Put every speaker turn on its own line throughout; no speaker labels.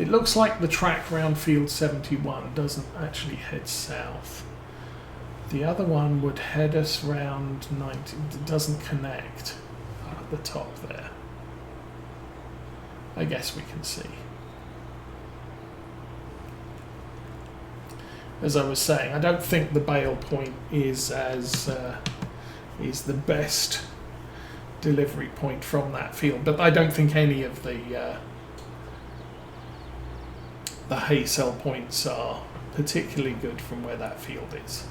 It looks like the track round field 71 doesn't actually head south. The other one would head us round 90. It doesn't connect at the top there. I guess we can see. As I was saying, I don't think the bail point is is the best delivery point from that field, but I don't think any of the hay cell points are particularly good from where that field is.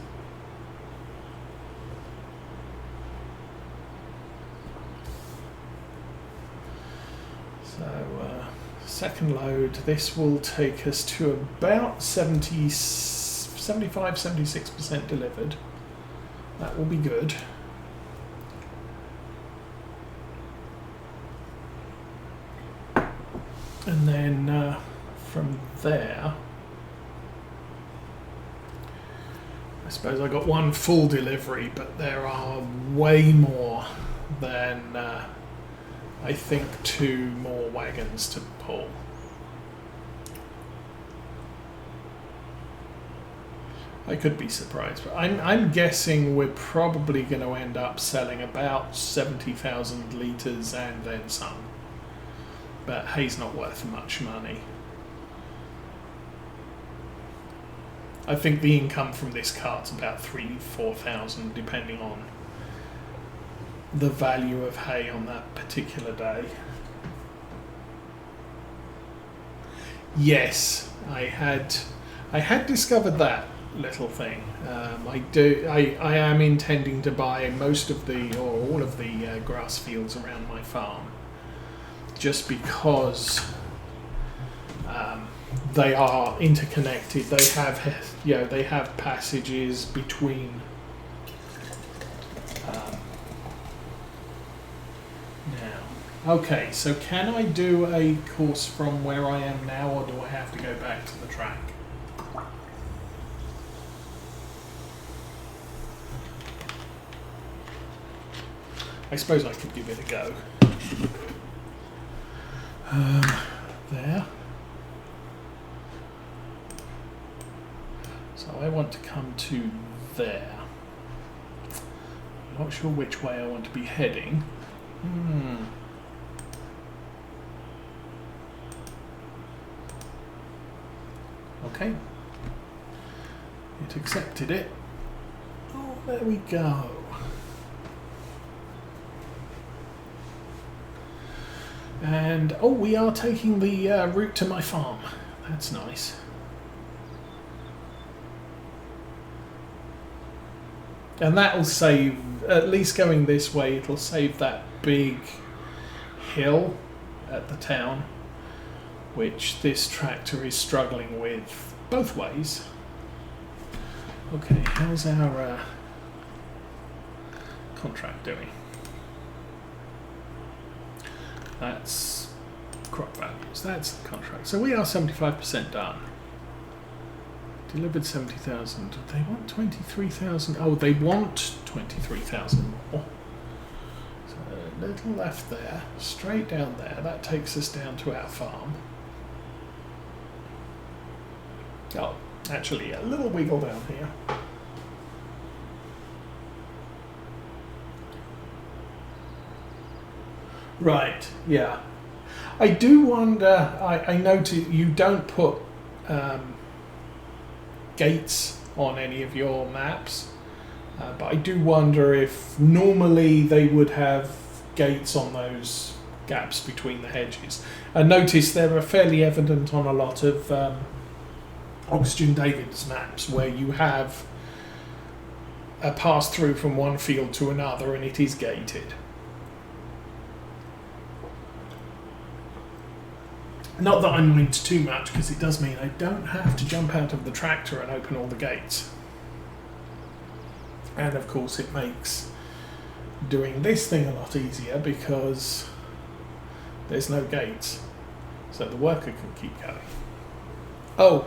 So second load, this will take us to about 75-76% delivered. That will be good. And then from there, I suppose I got one full delivery, but there are way more than I think 2 more wagons to pull. I could be surprised, but I'm guessing we're probably going to end up selling about 70,000 litres and then some. But hay's not worth much money. I think the income from this cart's about 3,000-4,000, depending on the value of hay on that particular day. Yes, I had discovered that little thing. I am intending to buy most of the, or all of the grass fields around my farm, just because they are interconnected. They have, they have passages between. Now, okay. So can I do a course from where I am now, or do I have to go back to the track? I suppose I could give it a go. There. So I want to come to there. I'm not sure which way I want to be heading. Okay. It accepted it. Oh, there we go. And, oh, we are taking the route to my farm. That's nice. And that'll save, at least going this way, it'll save that big hill at the town, which this tractor is struggling with both ways. Okay, how's our contract doing? That's crop values, that's the contract. So we are 75% done. Delivered 70,000. They want 23,000. Oh, they want 23,000 more. So a little left there, straight down there. That takes us down to our farm. Oh, actually, a little wiggle down here. Right, yeah. I do wonder, I noted you don't put gates on any of your maps, but I do wonder if normally they would have gates on those gaps between the hedges. I noticed they were fairly evident on a lot of Oxygen David's maps where you have a pass through from one field to another and it is gated. Not that I mind too much, because it does mean I don't have to jump out of the tractor and open all the gates. And of course it makes doing this thing a lot easier because there's no gates. So the worker can keep going. Oh,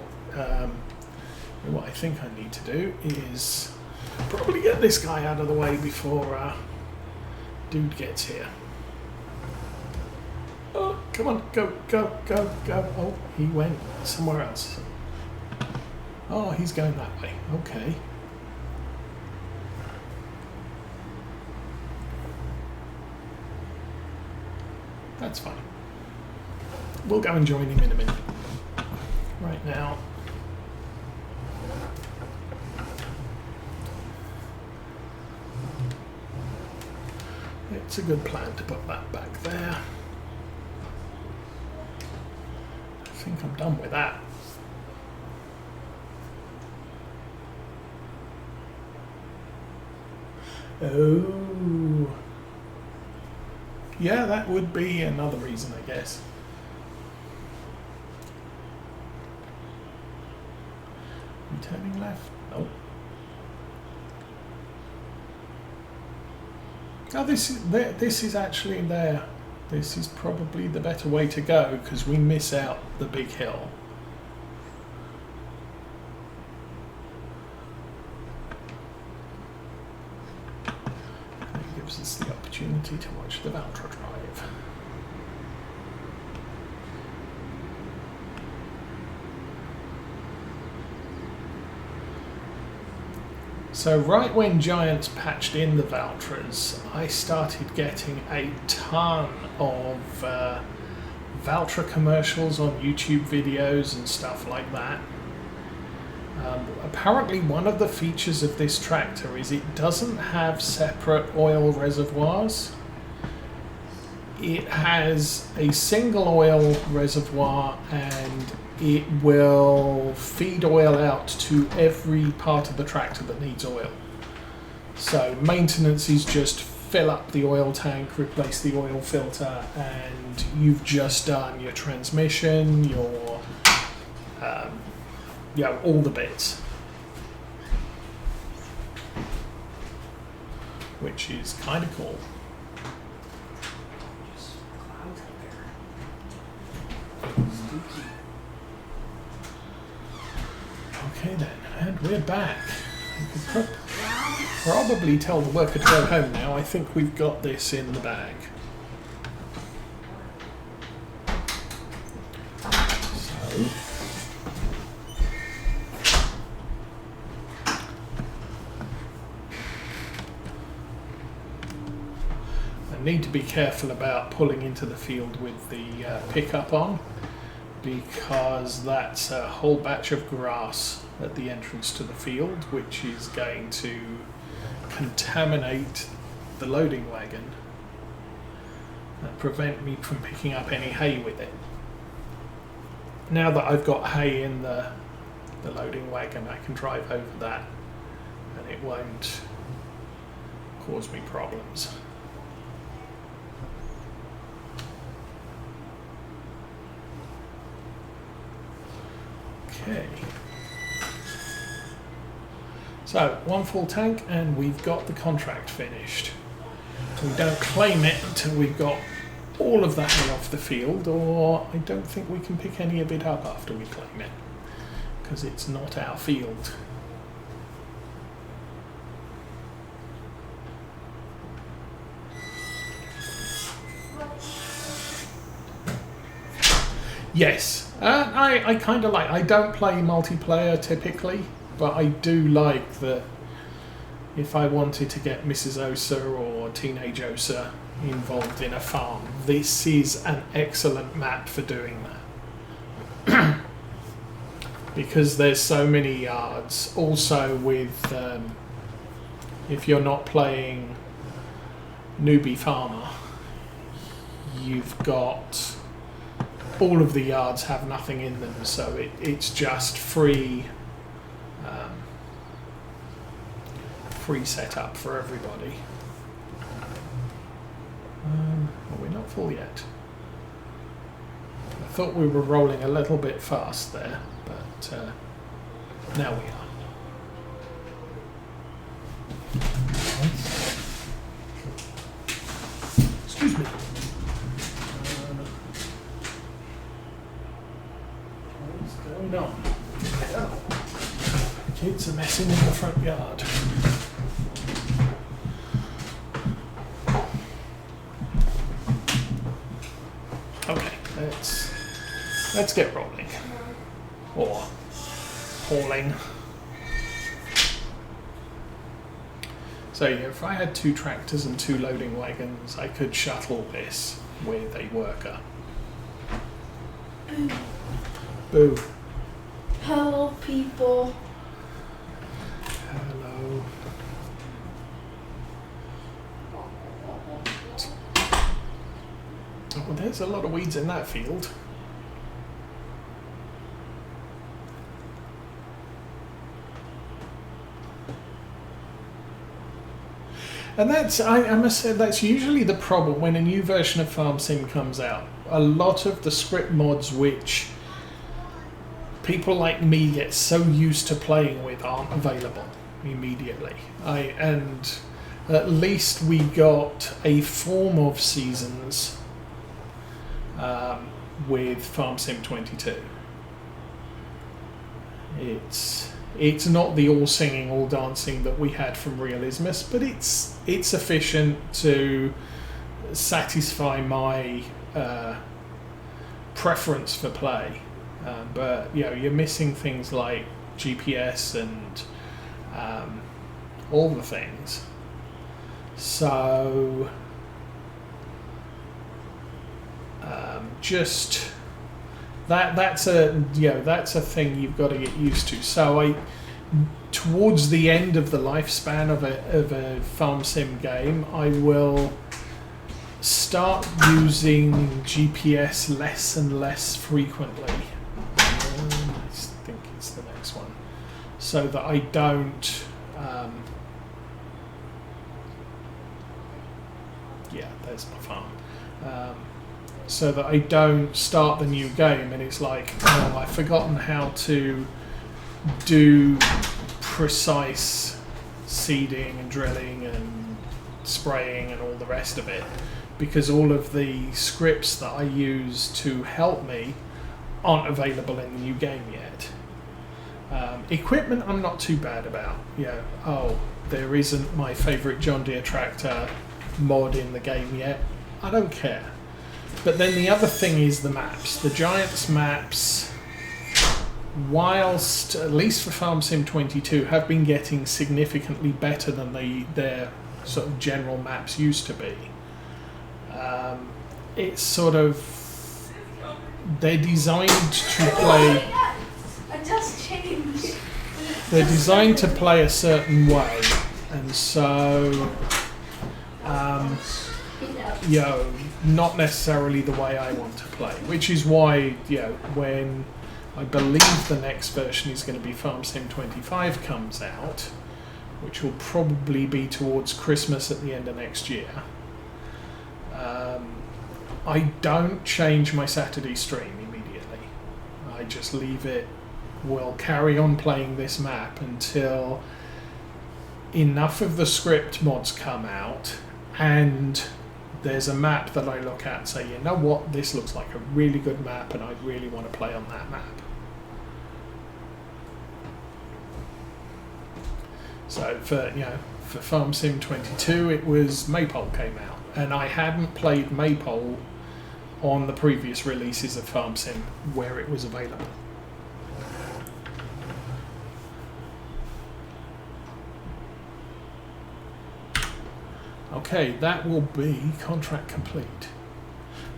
what I think I need to do is probably get this guy out of the way before dude gets here. Oh. Come on, go, go, go, go. Oh, he went somewhere else. Oh, he's going that way. Okay. That's fine. We'll go and join him in a minute. Right now. It's a good plan to put that back there. I think I'm done with that. Oh. Yeah, that would be another reason, I guess. Turning left? Nope. Oh, this is actually there. This is probably the better way to go because we miss out the big hill. It gives us the opportunity to watch the Valtra drive. So right when Giants patched in the Valtras, I started getting a ton of Valtra commercials on YouTube videos and stuff like that. Apparently one of the features of this tractor is it doesn't have separate oil reservoirs. It has a single oil reservoir and it will feed oil out to every part of the tractor that needs oil. So maintenance is just fill up the oil tank, replace the oil filter, and you've just done your transmission, your all the bits, which is kind of cool. Okay then, and we're back. You can probably tell the worker to go home now. I think we've got this in the bag. So, I need to be careful about pulling into the field with the pickup on, because that's a whole batch of grass at the entrance to the field, which is going to contaminate the loading wagon and prevent me from picking up any hay with it. Now that I've got hay in the loading wagon, I can drive over that and it won't cause me problems. Okay. So, one full tank and we've got the contract finished. We don't claim it until we've got all of that hay off the field, or I don't think we can pick any of it up after we claim it, because it's not our field. Yes, I kind of like, I don't play multiplayer typically, but I do like that if I wanted to get Mrs. Osa or Teenage Osa involved in a farm, this is an excellent map for doing that. Because there's so many yards. Also with, if you're not playing Newbie Farmer, you've got all of the yards have nothing in them, so it's just free setup for everybody. Well, we're not full yet. I thought we were rolling a little bit fast there, but now we are. Excuse me. What's going on? Kids are messing in the front yard. Okay. Let's get rolling. Or hauling. So yeah, if I had 2 tractors and 2 loading wagons, I could shuttle this with a worker.
Boo.
Boo.
Hello, people.
Hello. Oh, well, there's a lot of weeds in that field. And that's, I must say, that's usually the problem when a new version of Farm Sim comes out. A lot of the script mods which people like me get so used to playing with aren't available immediately. And at least we got a form of seasons with Farm Sim 22. It's not the all singing, all dancing that we had from Realismus, but it's sufficient to satisfy my preference for play. But you know, you're missing things like GPS and all the things. So just that's a thing you've got to get used to. So towards the end of the lifespan of a farm sim game, I will start using GPS less and less frequently. I think it's the next one, so that I don't. Yeah, there's my farm. So that I don't start the new game and it's like, oh, I've forgotten how to do precise seeding and drilling and spraying and all the rest of it, because all of the scripts that I use to help me aren't available in the new game yet. Equipment I'm not too bad about. There isn't my favourite John Deere tractor mod in the game yet. I don't care. But then the other thing is the maps. The Giants maps, whilst, at least for Farm Sim 22, have been getting significantly better than their sort of general maps used to be. It's sort of, they're designed to play.
I just changed.
They're designed to play a certain way, and so, not necessarily the way I want to play, which is why, when I believe the next version is going to be Farm Sim 25 comes out, which will probably be towards Christmas at the end of next year, I don't change my Saturday stream immediately. I just leave it. We'll carry on playing this map until enough of the script mods come out and there's a map that I look at and say, you know what, this looks like a really good map and I really want to play on that map. So for Farm Sim 22 it was Maypole came out, and I hadn't played Maypole on the previous releases of Farm Sim where it was available. Okay, that will be contract complete.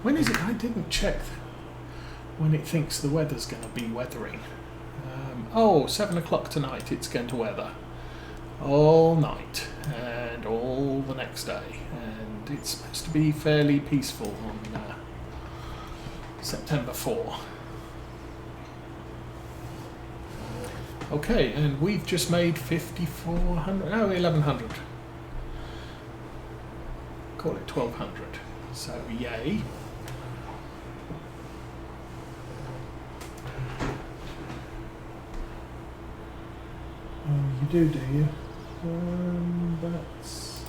When is it? I didn't check when it thinks the weather's going to be weathering. 7 o'clock tonight it's going to weather. All night and all the next day. And it's supposed to be fairly peaceful on September 4. Okay, and we've just made 5,400, 1,100. Call it 1,200. So yay. Oh, you do you? That's...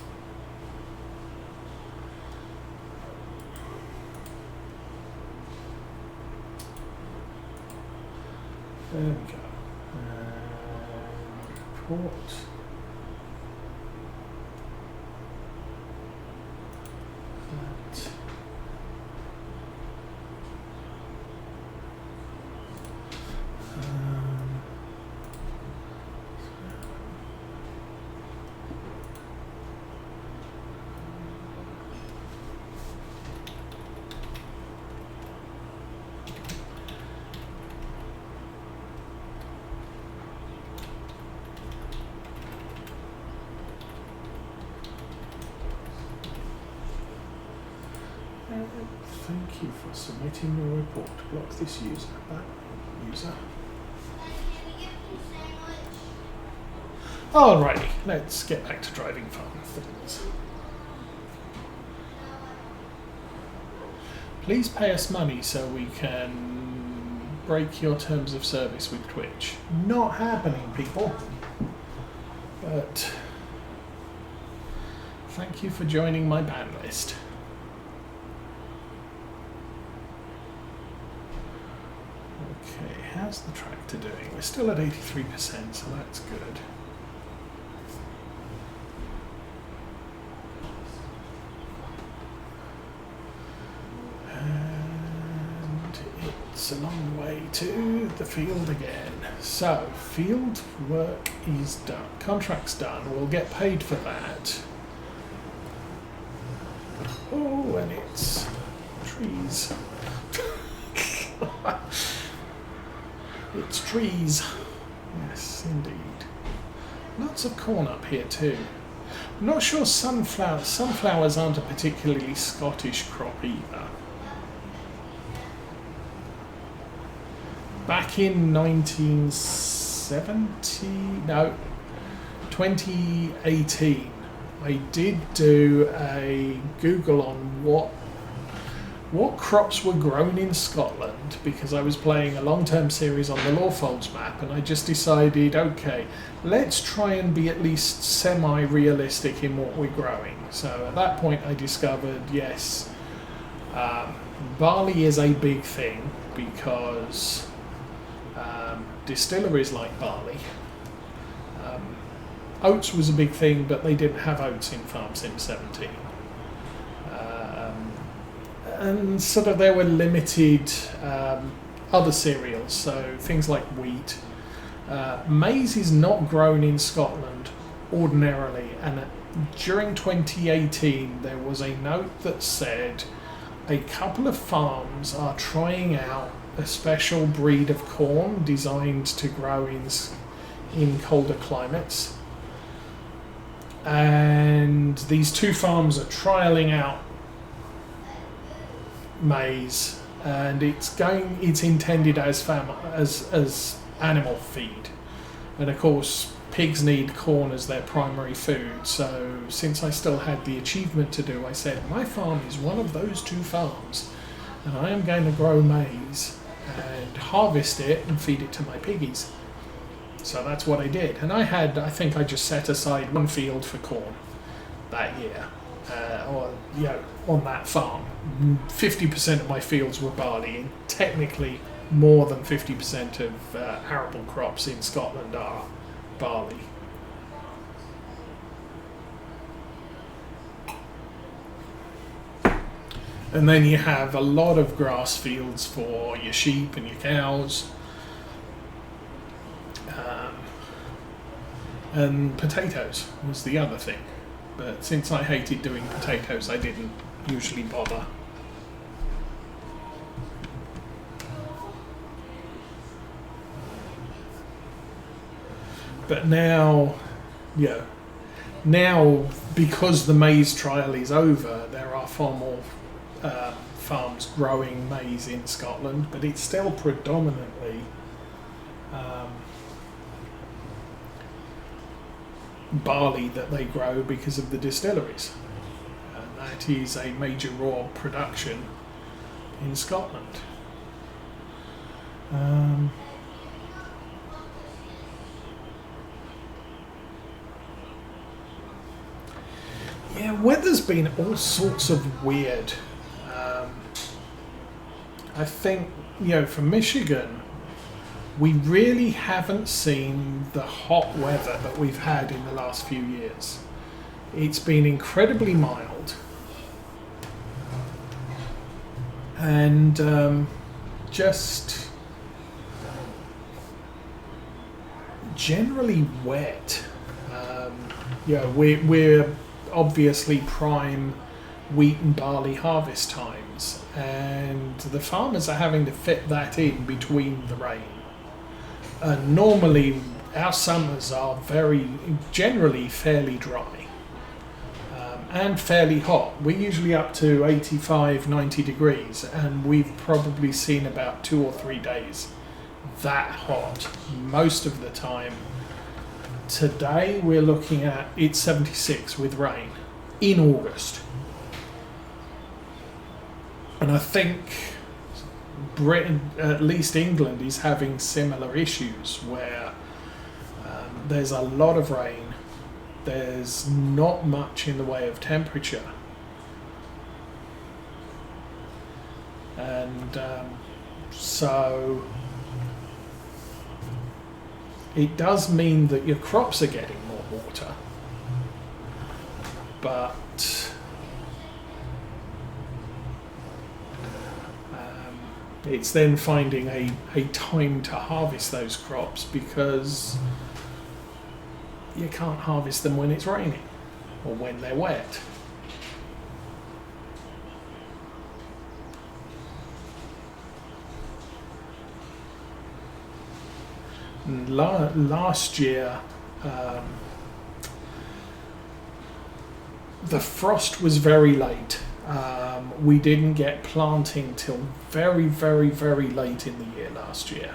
There we go. Report. you for submitting your report. Block this user. That user. Alrighty, let's get back to driving fun things. Please pay us money so we can break your terms of service with Twitch. Not happening, people. But thank you for joining my ban list. Okay, how's the tractor doing? We're still at 83%, so that's good. And it's a long way to the field again. So, field work is done. Contract's done. We'll get paid for that. Oh, and it's trees. It's trees. Yes, indeed. Lots of corn up here too. I'm not sure sunflowers. Sunflowers aren't a particularly Scottish crop either. Back in 2018, I did do a Google on what crops were grown in Scotland, because I was playing a long-term series on the Lawfolds map, and I just decided, okay, let's try and be at least semi-realistic in what we're growing. So at that point I discovered, yes, barley is a big thing, because distilleries like barley. Oats was a big thing, but they didn't have oats in Farm Sim 17. And sort of there were limited other cereals, so things like wheat. Maize is not grown in Scotland ordinarily, and during 2018 there was a note that said a couple of farms are trying out a special breed of corn designed to grow in colder climates. And these two farms are trialling out maize, and it's intended as animal feed, and of course pigs need corn as their primary food. So since I still had the achievement to do, I said my farm is one of those two farms, and I am going to grow maize and harvest it and feed it to my piggies. So that's what I did, and I think I just set aside one field for corn that year, on that farm. 50% of my fields were barley, and technically more than 50% of arable crops in Scotland are barley. And then you have a lot of grass fields for your sheep and your cows. And potatoes was the other thing. But since I hated doing potatoes, I didn't usually bother. But now because the maize trial is over, there are far more farms growing maize in Scotland, but it's still predominantly barley that they grow because of the distilleries. And that is a major raw production in Scotland. Weather's been all sorts of weird. I think, for Michigan, we really haven't seen the hot weather that we've had in the last few years. It's been incredibly mild and just generally wet. We're obviously prime wheat and barley harvest times, and the farmers are having to fit that in between the rain. Normally our summers are generally fairly dry. and fairly hot. We're usually up to 85, 90 degrees, and we've probably seen about 2 or 3 days that hot most of the time. Today we're looking at it's 76 with rain in August. And I think Britain, at least England, is having similar issues where there's a lot of rain, there's not much in the way of temperature, and so it does mean that your crops are getting more water, but it's then finding a time to harvest those crops, because you can't harvest them when it's raining or when they're wet. Last year, the frost was very late. We didn't get planting till very, very, very late in the year last year.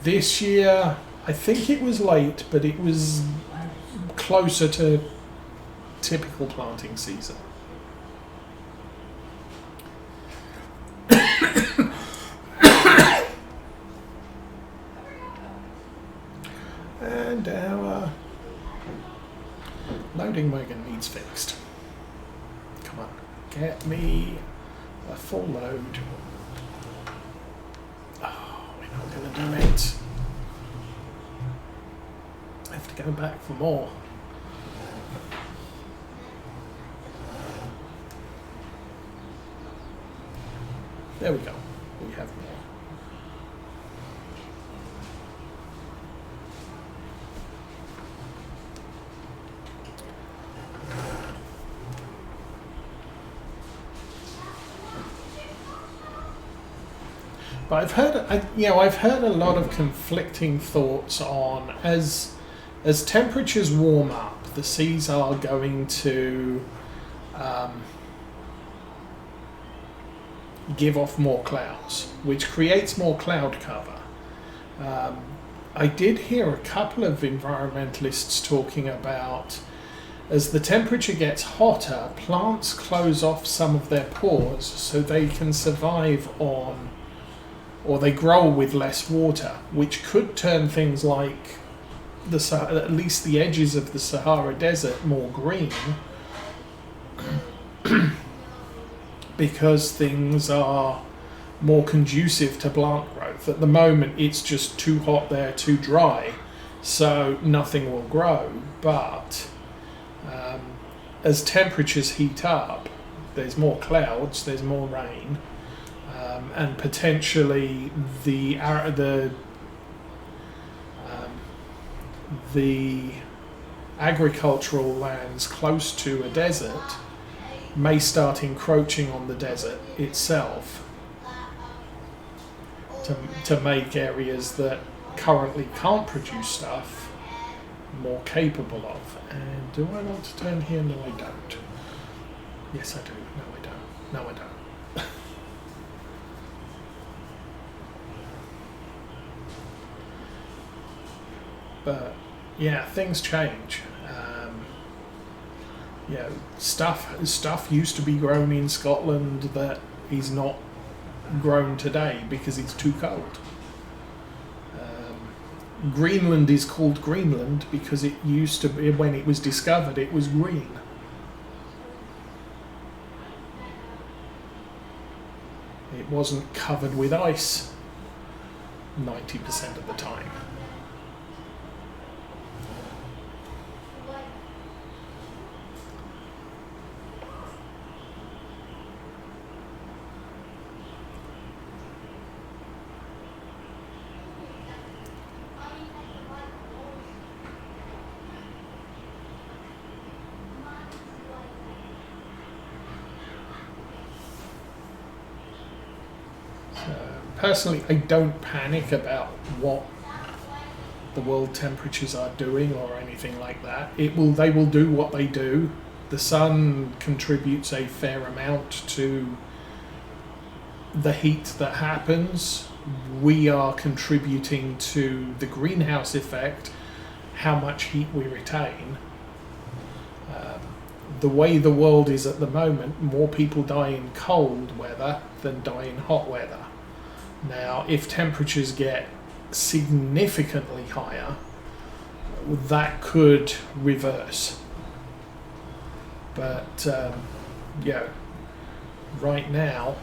This year, I think it was late, but it was closer to typical planting season. And our loading wagon needs fixed. Come on, get me a full load. Oh, we're not going to do it. I have to go back for more. There we go. We have more. But I've heard a lot of conflicting thoughts on as temperatures warm up, the seas are going to give off more clouds, which creates more cloud cover. I did hear a couple of environmentalists talking about, as the temperature gets hotter, plants close off some of their pores so they can survive on, or they grow with less water, which could turn things like at least the edges of the Sahara Desert more green, because things are more conducive to plant growth. At the moment, it's just too hot there, too dry, so nothing will grow. But as temperatures heat up, there's more clouds, there's more rain, and potentially the agricultural lands close to a desert may start encroaching on the desert itself to make areas that currently can't produce stuff more capable of. And do I want to turn here? No, I don't. Yes, I do. No, I don't. No, I don't. But yeah, things change. Stuff used to be grown in Scotland that is not grown today because it's too cold. Greenland is called Greenland because it used to be, when it was discovered, it was green. It wasn't covered with ice 90% of the time. Personally, I don't panic about what the world temperatures are doing or anything like that. They will do what they do. The sun contributes a fair amount to the heat that happens. We are contributing to the greenhouse effect, how much heat we retain. The way the world is at the moment, more people die in cold weather than die in hot weather. Now, if temperatures get significantly higher, that could reverse. But, yeah, right now,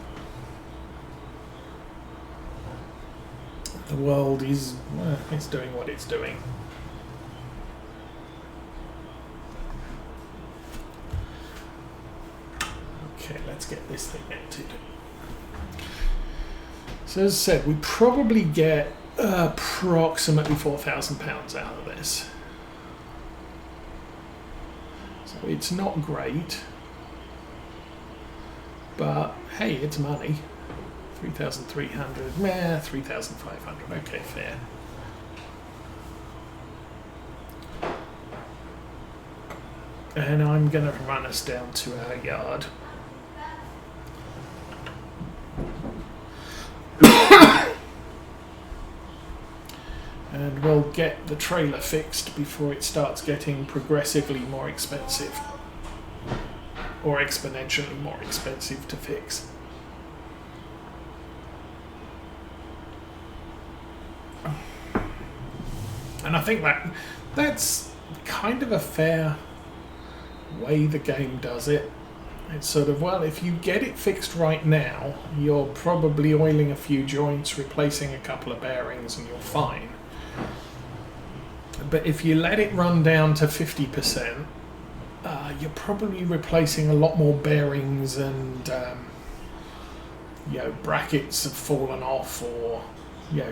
the world is, it's doing what it's doing. Okay, let's get this thing emptied. So as I said, we probably get approximately £4,000 out of this. So it's not great, but hey, it's money. 3,300, 3,500, okay, fair. And I'm going to run us down to our yard. And we'll get the trailer fixed before it starts getting progressively more expensive. Or exponentially more expensive to fix. And I think that's kind of a fair way the game does it. It's sort of, well, if you get it fixed right now, you're probably oiling a few joints, replacing a couple of bearings, and you're fine. But if you let it run down to 50%, you're probably replacing a lot more bearings, and brackets have fallen off, or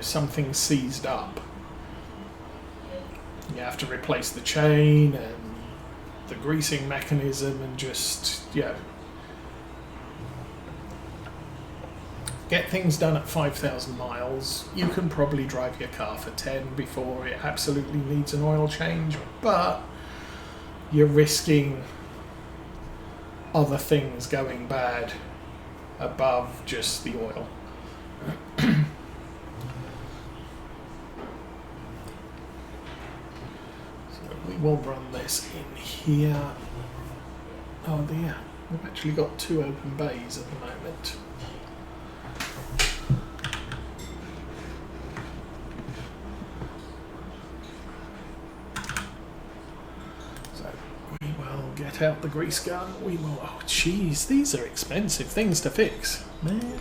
something's seized up. You have to replace the chain and the greasing mechanism, and just get things done at 5,000 miles. You can probably drive your car for 10 before it absolutely needs an oil change, but you're risking other things going bad above just the oil. So we will run this in here. Oh yeah, we've actually got 2 open bays at the moment. Get out the grease gun. We will. Oh, jeez, these are expensive things to fix, man.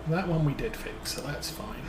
That one we did fix, so that's fine.